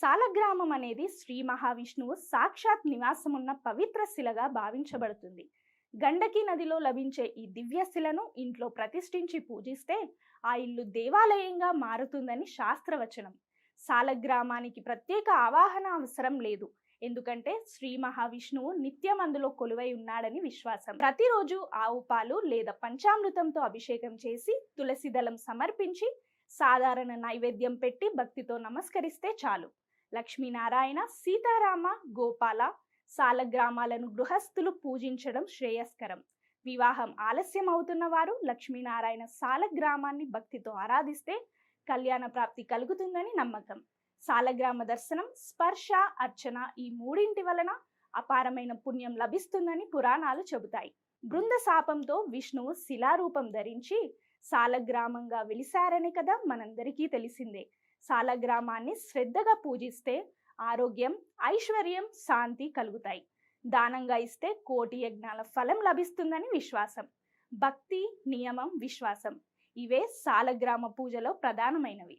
సాలగ్రామం అనేది శ్రీ మహావిష్ణువు సాక్షాత్ నివాసమున్న పవిత్ర శిలగా భావించబడుతుంది. గండకి నదిలో లభించే ఈ దివ్య శిలను ఇంట్లో ప్రతిష్ఠించి పూజిస్తే ఆ ఇల్లు దేవాలయంగా మారుతుందని శాస్త్రవచనం. సాలగ్రామానికి ప్రత్యేక ఆవాహన అవసరం లేదు, ఎందుకంటే శ్రీ మహావిష్ణువు నిత్యం అందులో కొలువై ఉన్నాడని విశ్వాసం. ప్రతిరోజు ఆవు పాలు లేదా పంచామృతంతో అభిషేకం చేసి తులసి దళం సమర్పించి సాధారణ నైవేద్యం పెట్టి భక్తితో నమస్కరిస్తే చాలు. లక్ష్మీనారాయణ, సీతారామ, గోపాల, సాలగ్రామాలను గృహస్థులు పూజించడం శ్రేయస్కరం. వివాహం ఆలస్యం అవుతున్న వారు లక్ష్మీనారాయణ సాలగ్రామాన్ని భక్తితో ఆరాధిస్తే కళ్యాణ ప్రాప్తి కలుగుతుందని నమ్మకం. సాలగ్రామ దర్శనం, స్పర్శ, అర్చన ఈ మూడింటి వలన అపారమైన పుణ్యం లభిస్తుందని పురాణాలు చెబుతాయి. బృంద శాపంతో విష్ణువు శిలారూపం ధరించి సాలగ్రామంగా వెలిశారని కదా మనందరికీ తెలిసిందే. సాలగ్రామాన్ని శ్రద్ధగా పూజిస్తే ఆరోగ్యం, ఐశ్వర్యం, శాంతి కలుగుతాయి. దానంగా ఇస్తే కోటి యజ్ఞాల ఫలం లభిస్తుందని విశ్వాసం. భక్తి, నియమం, విశ్వాసం ఇవే సాలగ్రామ పూజలో ప్రధానమైనవి.